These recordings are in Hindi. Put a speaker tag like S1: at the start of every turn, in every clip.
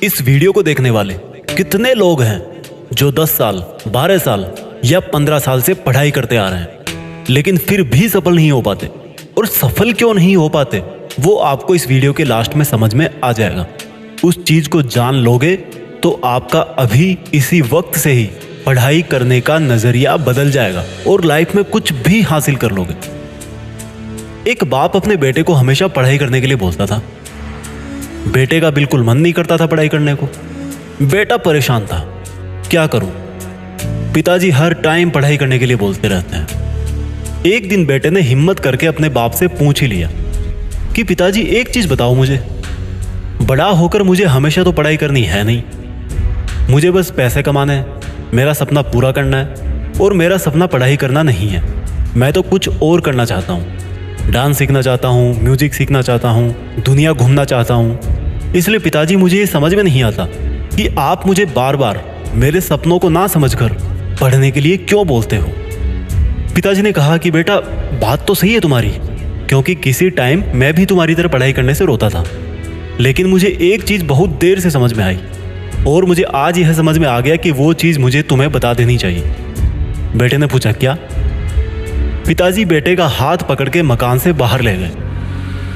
S1: इस वीडियो को देखने वाले कितने लोग हैं जो 10 साल, 12 साल या 15 साल से पढ़ाई करते आ रहे हैं लेकिन फिर भी सफल नहीं हो पाते। और सफल क्यों नहीं हो पाते वो आपको इस वीडियो के लास्ट में समझ में आ जाएगा। उस चीज को जान लोगे तो आपका अभी इसी वक्त से ही पढ़ाई करने का नजरिया बदल जाएगा और लाइफ में कुछ भी हासिल कर लोगे। एक बाप अपने बेटे को हमेशा पढ़ाई करने के लिए बोलता था। बेटे का बिल्कुल मन नहीं करता था पढ़ाई करने को। बेटा परेशान था, क्या करूं? पिताजी हर टाइम पढ़ाई करने के लिए बोलते रहते हैं। एक दिन बेटे ने हिम्मत करके अपने बाप से पूछ ही लिया कि पिताजी एक चीज बताओ मुझे, बड़ा होकर मुझे हमेशा तो पढ़ाई करनी है नहीं, मुझे बस पैसे कमाने हैं, मेरा सपना पूरा करना है और मेरा सपना पढ़ाई करना नहीं है। मैं तो कुछ और करना चाहता हूँ, डांस सीखना चाहता हूँ, म्यूजिक सीखना चाहता हूँ, दुनिया घूमना चाहता हूँ। इसलिए पिताजी मुझे ये समझ में नहीं आता कि आप मुझे बार बार मेरे सपनों को ना समझकर पढ़ने के लिए क्यों बोलते हो। पिताजी ने कहा कि बेटा बात तो सही है तुम्हारी, क्योंकि किसी टाइम मैं भी तुम्हारी तरह पढ़ाई करने से रोता था, लेकिन मुझे एक चीज़ बहुत देर से समझ में आई और मुझे आज यह समझ में आ गया कि वो चीज़ मुझे तुम्हें बता देनी चाहिए। बेटे ने पूछा क्या? पिताजी बेटे का हाथ पकड़ के मकान से बाहर ले गए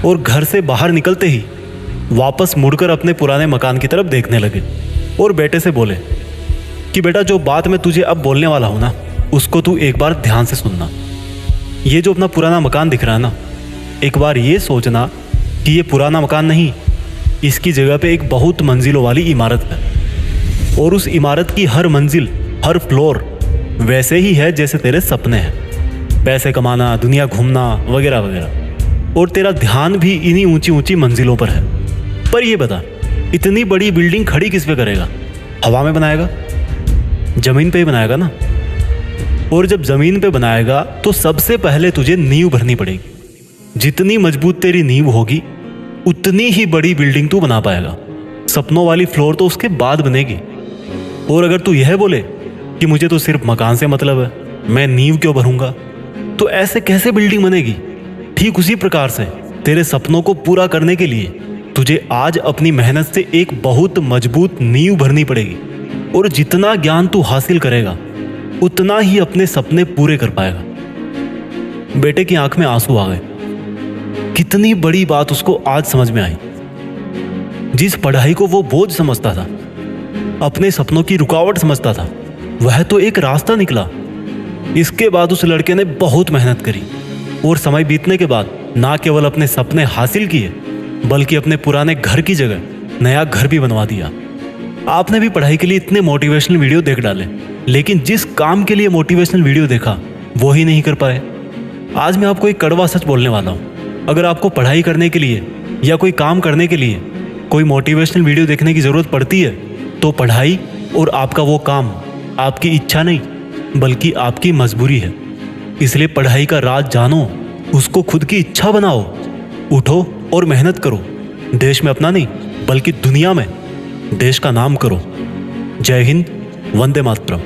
S1: और घर से बाहर निकलते ही वापस मुड़कर अपने पुराने मकान की तरफ देखने लगे और बेटे से बोले कि बेटा जो बात मैं तुझे अब बोलने वाला हूँ ना, उसको तू एक बार ध्यान से सुनना। ये जो अपना पुराना मकान दिख रहा है ना, एक बार ये सोचना कि ये पुराना मकान नहीं, इसकी जगह पे एक बहुत मंजिलों वाली इमारत है और उस इमारत की हर मंजिल, हर फ्लोर वैसे ही है जैसे तेरे सपने हैं, पैसे कमाना, दुनिया घूमना वगैरह वगैरह। और तेरा ध्यान भी इन्हीं ऊंची ऊंची मंजिलों पर है। पर ये बता, इतनी बड़ी बिल्डिंग खड़ी किस पे करेगा? हवा में बनाएगा? जमीन पे ही बनाएगा ना। और जब जमीन पे बनाएगा तो सबसे पहले तुझे नींव भरनी पड़ेगी। जितनी मजबूत तेरी नींव होगी उतनी ही बड़ी बिल्डिंग तू बना पाएगा। सपनों वाली फ्लोर तो उसके बाद बनेगी। और अगर तू यह बोले कि मुझे तो सिर्फ मकान से मतलब है, मैं नींव क्यों भरूंगा, तो ऐसे कैसे बिल्डिंग बनेगी? ठीक उसी प्रकार से तेरे सपनों को पूरा करने के लिए तुझे आज अपनी मेहनत से एक बहुत मजबूत नींव भरनी पड़ेगी। और जितना ज्ञान तू हासिल करेगा उतना ही अपने सपने पूरे कर पाएगा। बेटे की आंख में आंसू आ गए। कितनी बड़ी बात उसको आज समझ में आई। जिस पढ़ाई को वो बोझ समझता था, अपने सपनों की रुकावट समझता था, वह तो एक रास्ता निकला। इसके बाद उस लड़के ने बहुत मेहनत करी और समय बीतने के बाद ना केवल अपने सपने हासिल किए बल्कि अपने पुराने घर की जगह नया घर भी बनवा दिया। आपने भी पढ़ाई के लिए इतने मोटिवेशनल वीडियो देख डाले, लेकिन जिस काम के लिए मोटिवेशनल वीडियो देखा वो ही नहीं कर पाए। आज मैं आपको एक कड़वा सच बोलने वाला हूँ। अगर आपको पढ़ाई करने के लिए या कोई काम करने के लिए कोई मोटिवेशनल वीडियो देखने की ज़रूरत पड़ती है तो पढ़ाई और आपका वो काम आपकी इच्छा नहीं बल्कि आपकी मजबूरी है। इसलिए पढ़ाई का राज जानो, उसको खुद की इच्छा बनाओ, उठो और मेहनत करो। देश में अपना नहीं बल्कि दुनिया में देश का नाम करो। जय हिंद, वंदे मातरम।